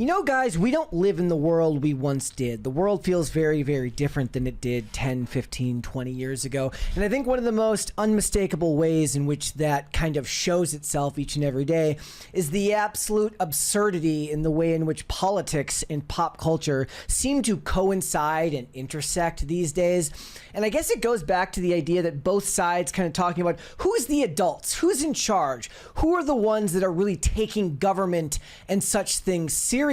You know, guys, we don't live in the world we once did. The world feels very, very different than it did 10, 15, 20 years ago. And I think one of the most unmistakable ways in which that kind of shows itself each and every day is the absolute absurdity in the way in which politics and pop culture seem to coincide and intersect these days. And I guess it goes back to the idea that both sides kind of talking about who's the adults, who's in charge, who are the ones that are really taking government and such things seriously.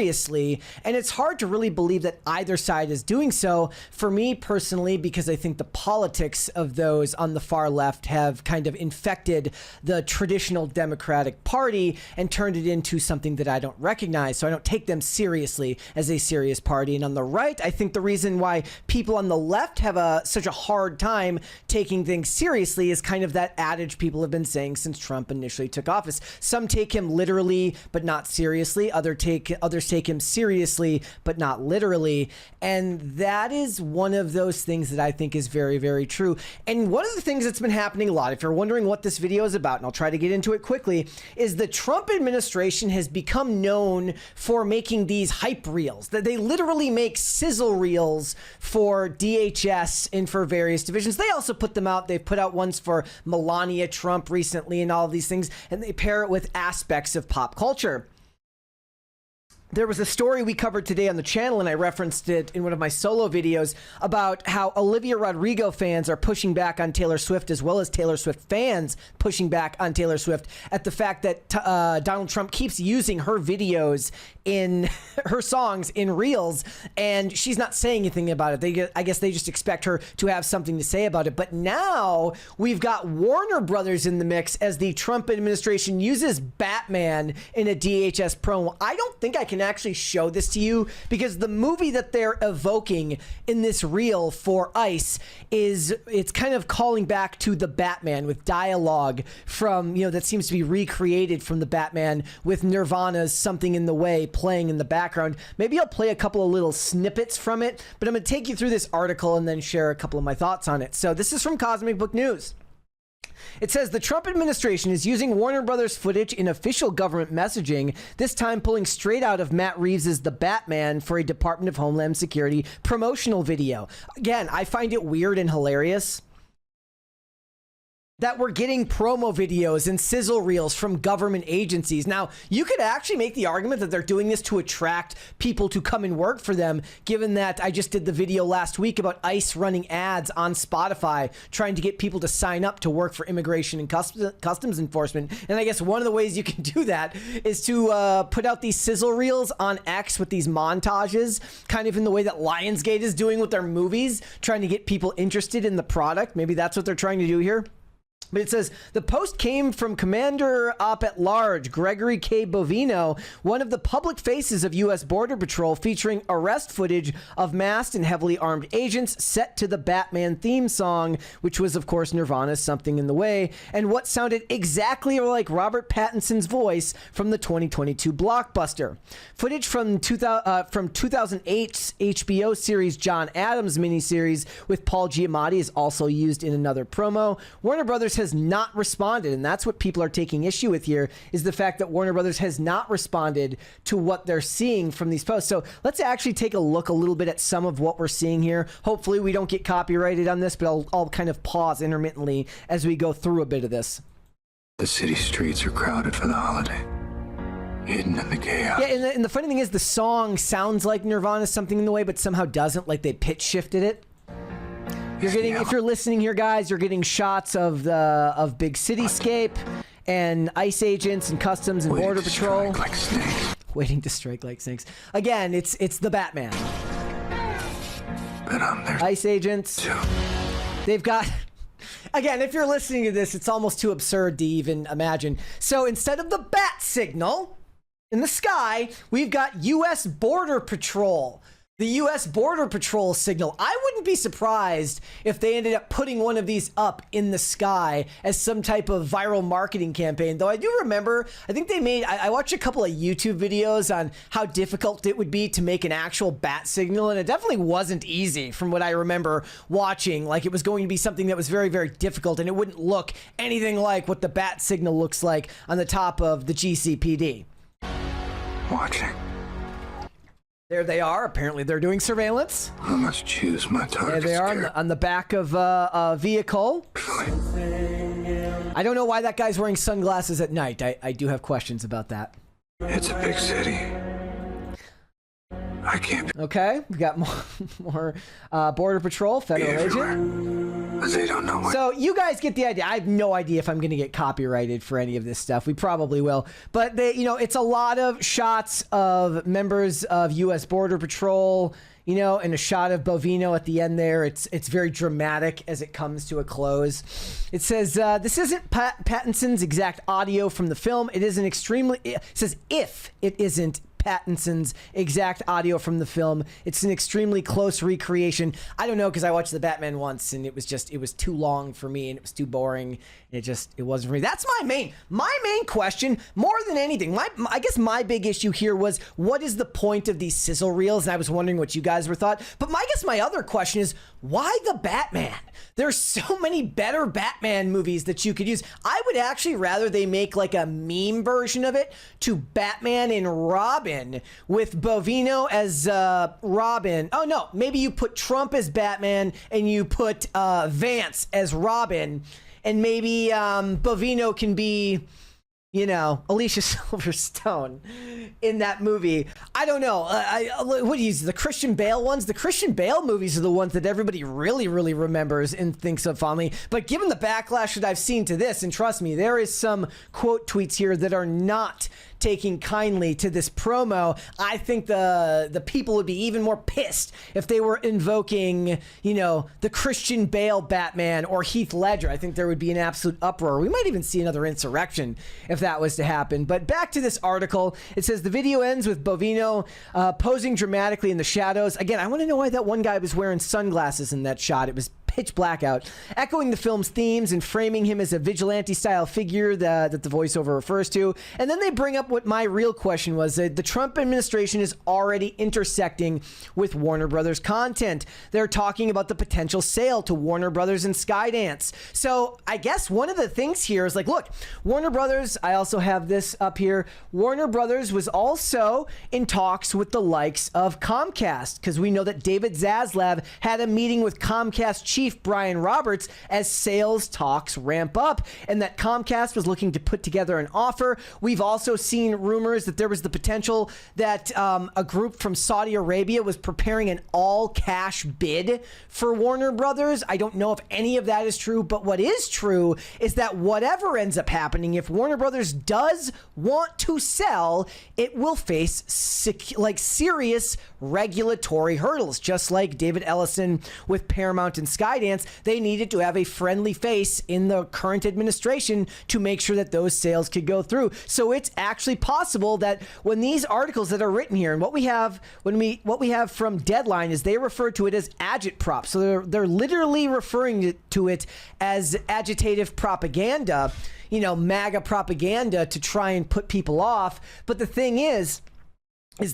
And it's hard to really believe that either side is doing so, for me personally, because I think the politics of those on the far left have kind of infected the traditional Democratic Party and turned it into something that I don't recognize. So I don't take them seriously as a serious party. And on the right, I think the reason why people on the left have such a hard time taking things seriously is kind of that adage people have been saying since Trump initially took office. Some take him literally, but not seriously. Others take him seriously, but not literally. And that is one of those things that I think is very, very true. And one of the things that's been happening a lot, if you're wondering what this video is about, and I'll try to get into it quickly, is the Trump administration has become known for making these hype reels, that they literally make sizzle reels for DHS and for various divisions. They also put them out. They've put out ones for Melania Trump recently and all of these things, and they pair it with aspects of pop culture. There was a story we covered today on the channel, and I referenced it in one of my solo videos about how Olivia Rodrigo fans are pushing back on Taylor Swift, as well as Taylor Swift fans pushing back on Taylor Swift at the fact that Donald Trump keeps using her videos in her songs in reels, and she's not saying anything about it. I guess they just expect her to have something to say about it. But now we've got Warner Brothers in the mix as the Trump administration uses Batman in a DHS promo. I don't think I can actually show this to you because the movie that they're evoking in this reel for ICE it's kind of calling back to the Batman with dialogue from, that seems to be recreated from the Batman with Nirvana's Something in the Way playing in the background. Maybe I'll play a couple of little snippets from it, but I'm going to take you through this article and then share a couple of my thoughts on it. So this is from Cosmic Book News. It says the Trump administration is using Warner Brothers footage in official government messaging, this time pulling straight out of Matt Reeves' The Batman for a Department of Homeland Security promotional video. Again, I find it weird and hilarious that we're getting promo videos and sizzle reels from government agencies. Now, you could actually make the argument that they're doing this to attract people to come and work for them, given that I just did the video last week about ICE running ads on Spotify, trying to get people to sign up to work for immigration and customs enforcement. And I guess one of the ways you can do that is to put out these sizzle reels on X with these montages, kind of in the way that Lionsgate is doing with their movies, trying to get people interested in the product. Maybe that's what they're trying to do here. But it says, the post came from Commander Op-at-Large Gregory K. Bovino, one of the public faces of U.S. Border Patrol, featuring arrest footage of masked and heavily armed agents set to the Batman theme song, which was, of course, Nirvana's Something in the Way, and what sounded exactly like Robert Pattinson's voice from the 2022 blockbuster. Footage from 2008's HBO series John Adams miniseries with Paul Giamatti is also used in another promo. Warner Brothers has not responded, and that's what people are taking issue with here, is the fact that Warner Brothers has not responded to what they're seeing from these posts. So let's actually take a look a little bit at some of what we're seeing here. Hopefully we don't get copyrighted on this, but I'll kind of pause intermittently as we go through a bit of this. The city streets are crowded for the holiday, hidden in the chaos. Yeah, and the funny thing is the song sounds like Nirvana's Something in the Way, but somehow doesn't, like they pitch shifted it. You're getting, if you're listening here, guys, you're getting shots of big cityscape and ICE agents and customs and border patrol. Like snakes. Waiting to strike like snakes. Again, it's the Batman. But I'm there. ICE agents. Too. They've got. Again, if you're listening to this, it's almost too absurd to even imagine. So instead of the bat signal in the sky, we've got U.S. Border Patrol. The U.S. Border Patrol signal. I wouldn't be surprised if they ended up putting one of these up in the sky as some type of viral marketing campaign. Though I do remember, I think they made, I watched a couple of YouTube videos on how difficult it would be to make an actual bat signal, and it definitely wasn't easy from what I remember watching. Like, it was going to be something that was very, very difficult, and it wouldn't look anything like what the bat signal looks like on the top of the GCPD. Watching. There they are. Apparently, they're doing surveillance. I must choose my There targets they are on the back of a vehicle. carefully. I don't know why that guy's wearing sunglasses at night. I do have questions about that. It's a big city. I can't be Okay, we got more Border Patrol, federal agent. everywhere. They don't know what. So you guys get the idea. I have no idea if I'm going to get copyrighted for any of this stuff. We probably will. But it's a lot of shots of members of U.S. Border Patrol, and a shot of Bovino at the end there. It's very dramatic as it comes to a close. It says, this isn't Pattinson's exact audio from the film. It says if it isn't Pattinson's exact audio from the film. It's an extremely close recreation. I don't know, because I watched the Batman once and it was too long for me and it was too boring. It wasn't for me. That's my main question, more than anything. I guess my big issue here was, what is the point of these sizzle reels? And I was wondering what you guys were thought. But I guess my other question is, why the Batman? There's so many better Batman movies that you could use. I would actually rather they make like a meme version of it to Batman and Robin with Bovino as Robin. Oh no, maybe you put Trump as Batman and you put Vance as Robin, and maybe Bovino can be, Alicia Silverstone in that movie. I don't know. What do you use? The Christian Bale ones? The Christian Bale movies are the ones that everybody really, really remembers and thinks of fondly. But given the backlash that I've seen to this, and trust me, there is some quote tweets here that are not taking kindly to this promo. I think the people would be even more pissed if they were invoking, the Christian Bale Batman or Heath Ledger. I think there would be an absolute uproar. We might even see another insurrection if that was to happen. But back to this article. It says the video ends with Bovino posing dramatically in the shadows. Again, I want to know why that one guy was wearing sunglasses in that shot. It was pitch black out, echoing the film's themes and framing him as a vigilante-style figure that the voiceover refers to. And then they bring up what my real question was. The Trump administration is already intersecting with Warner Brothers content. They're talking about the potential sale to Warner Brothers and Skydance. So I guess one of the things here is like, look, Warner Brothers, I also have this up here, Warner Brothers was also in talks with the likes of Comcast, because we know that David Zaslav had a meeting with Comcast chief Brian Roberts as sales talks ramp up, and that Comcast was looking to put together an offer. We've also seen rumors that there was the potential that a group from Saudi Arabia was preparing an all-cash bid for Warner Brothers. I don't know if any of that is true, but what is true is that whatever ends up happening, if Warner Brothers does want to sell, it will face serious regulatory hurdles, just like David Ellison with Paramount and Skydance. They needed to have a friendly face in the current administration to make sure that those sales could go through. So it's actually possible that when these articles that are written here, and what we have from Deadline is they refer to it as agitprop. So they're literally referring to it as agitative propaganda, MAGA propaganda to try and put people off. But the thing is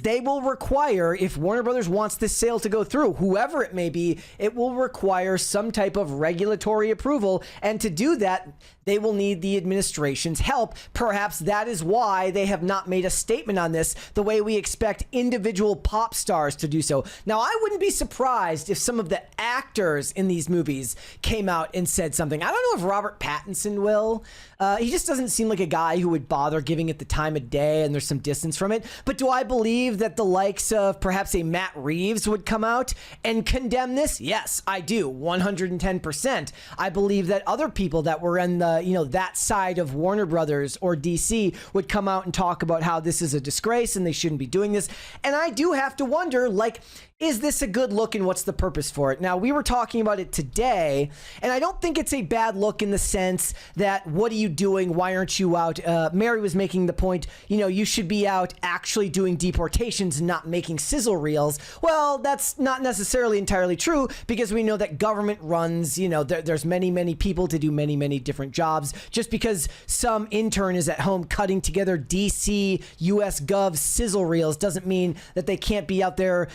they will require, if Warner Brothers wants this sale to go through, whoever it may be, it will require some type of regulatory approval. And to do that, they will need the administration's help. Perhaps that is why they have not made a statement on this the way we expect individual pop stars to do so. Now, I wouldn't be surprised if some of the actors in these movies came out and said something. I don't know if Robert Pattinson will. He just doesn't seem like a guy who would bother giving it the time of day, and there's some distance from it. But do I believe that the likes of perhaps a Matt Reeves would come out and condemn this? Yes, I do. 110%. I believe that other people that were in the, that side of Warner Brothers or DC would come out and talk about how this is a disgrace and they shouldn't be doing this. And I do have to wonder, is this a good look and what's the purpose for it? Now, we were talking about it today, and I don't think it's a bad look in the sense that, what are you doing? Why aren't you out? Mary was making the point, you should be out actually doing deportations and not making sizzle reels. Well, that's not necessarily entirely true, because we know that government runs, there's many, many people to do many, many different jobs. Just because some intern is at home cutting together DC, US Gov sizzle reels doesn't mean that they can't be out there,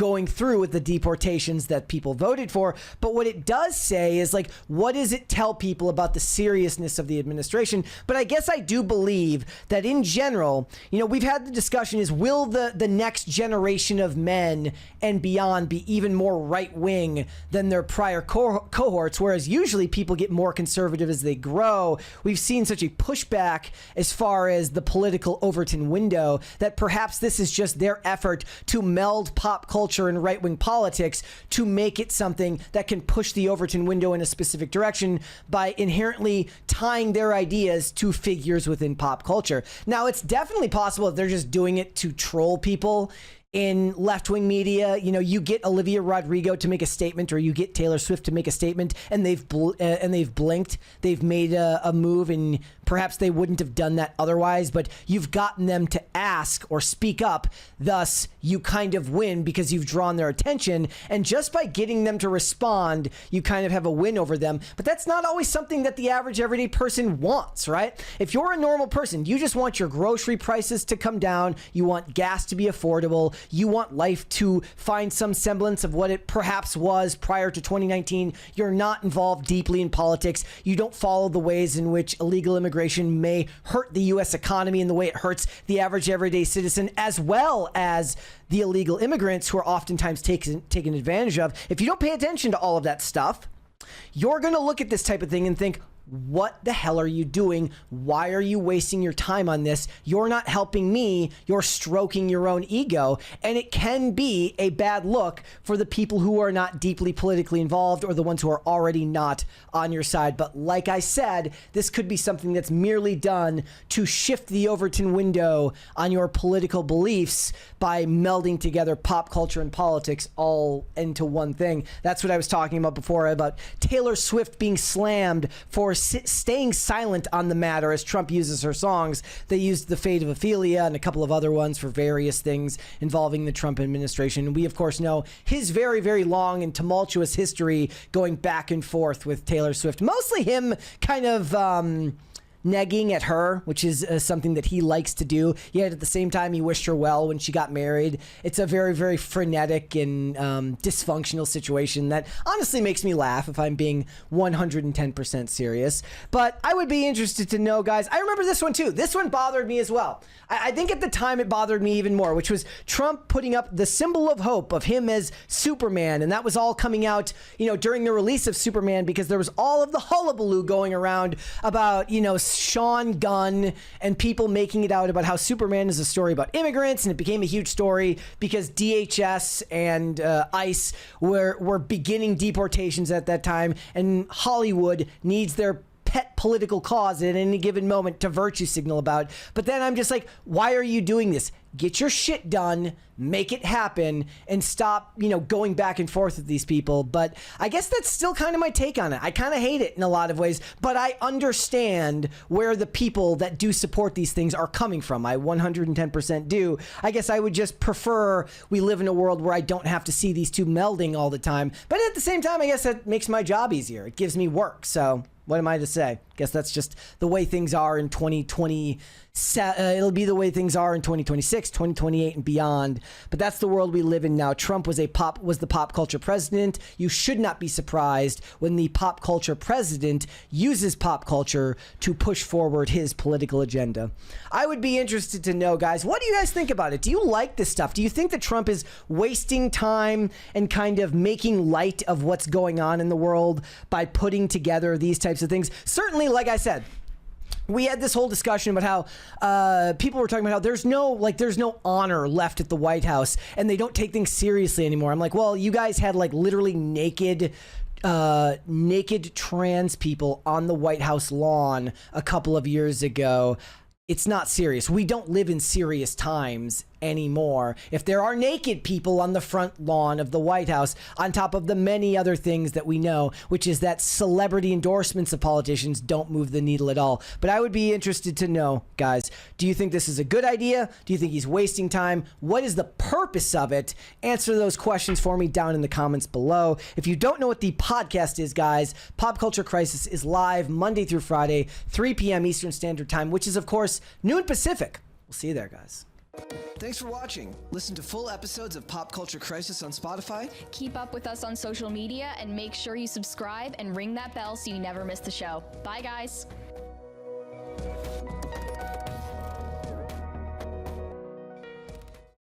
going through with the deportations that people voted for. But what it does say is, like, what does it tell people about the seriousness of the administration? But I guess I do believe that in general, we've had the discussion is, will the next generation of men and beyond be even more right-wing than their prior cohorts, whereas usually people get more conservative as they grow. We've seen such a pushback as far as the political Overton window that perhaps this is just their effort to meld pop culture and right-wing politics to make it something that can push the Overton window in a specific direction by inherently tying their ideas to figures within pop culture. Now, it's definitely possible that they're just doing it to troll people in left-wing media. You get Olivia Rodrigo to make a statement, or you get Taylor Swift to make a statement, and they've blinked. They've made a move, and perhaps they wouldn't have done that otherwise, but you've gotten them to ask or speak up. Thus, you kind of win because you've drawn their attention, and just by getting them to respond, you kind of have a win over them. But that's not always something that the average everyday person wants, right? If you're a normal person, you just want your grocery prices to come down, you want gas to be affordable, you want life to find some semblance of what it perhaps was prior to 2019. You're not involved deeply in politics. You don't follow the ways in which illegal immigration may hurt the U.S. economy and the way it hurts the average everyday citizen, as well as the illegal immigrants who are oftentimes taken advantage of. If you don't pay attention to all of that stuff, you're going to look at this type of thing and think, what the hell are you doing? Why are you wasting your time on this? You're not helping me. You're stroking your own ego. And it can be a bad look for the people who are not deeply politically involved or the ones who are already not on your side. But like I said, this could be something that's merely done to shift the Overton window on your political beliefs by melding together pop culture and politics all into one thing. That's what I was talking about before, about Taylor Swift being slammed for staying silent on the matter as Trump uses her songs. They used The Fate of Ophelia and a couple of other ones for various things involving the Trump administration. And we, of course, know his very, very long and tumultuous history going back and forth with Taylor Swift. Mostly him kind of negging at her, which is something that he likes to do. Yet at the same time, he wished her well when she got married. It's a very, very frenetic and dysfunctional situation that honestly makes me laugh, if I'm being 110% serious. But I would be interested to know, guys. I remember this one too. This one bothered me as well. I think at the time it bothered me even more, which was Trump putting up the symbol of hope of him as Superman. And that was all coming out, during the release of Superman, because there was all of the hullabaloo going around about, Sean Gunn and people making it out about how Superman is a story about immigrants, and it became a huge story because DHS and ICE were beginning deportations at that time, and Hollywood needs their pet political cause at any given moment to virtue signal about. But then I'm just like, why are you doing this? Get your shit done, make it happen, and stop, going back and forth with these people. But I guess that's still kind of my take on it. I kind of hate it in a lot of ways, but I understand where the people that do support these things are coming from. I 110% do. I guess I would just prefer we live in a world where I don't have to see these two melding all the time. But at the same time, I guess that makes my job easier. It gives me work. So what am I to say? Guess that's just the way things are in 2020. It'll be the way things are in 2026, 2028, and beyond. But that's the world we live in now. Trump was the pop culture president. You should not be surprised when the pop culture president uses pop culture to push forward his political agenda. I would be interested to know, guys, what do you guys think about it? Do you like this stuff? Do you think that Trump is wasting time and kind of making light of what's going on in the world by putting together these types of things? Certainly, like I said, we had this whole discussion about how people were talking about how there's no honor left at the White House and they don't take things seriously anymore. I'm like, well, you guys had literally naked trans people on the White House lawn a couple of years ago. It's not serious. We don't live in serious times anymore. If there are naked people on the front lawn of the White House, on top of the many other things that we know, which is that celebrity endorsements of politicians don't move the needle at all. But I would be interested to know, guys, do you think this is a good idea? Do you think he's wasting time? What is the purpose of it? Answer those questions for me down in the comments below. If you don't know what the podcast is, guys, Pop Culture Crisis is live Monday through Friday, 3 p.m. Eastern Standard Time, which is, of course, noon Pacific. We'll see you there, guys. Thanks for watching. Listen to full episodes of Pop Culture Crisis on Spotify. Keep up with us on social media and make sure you subscribe and ring that bell so you never miss the show. Bye, guys.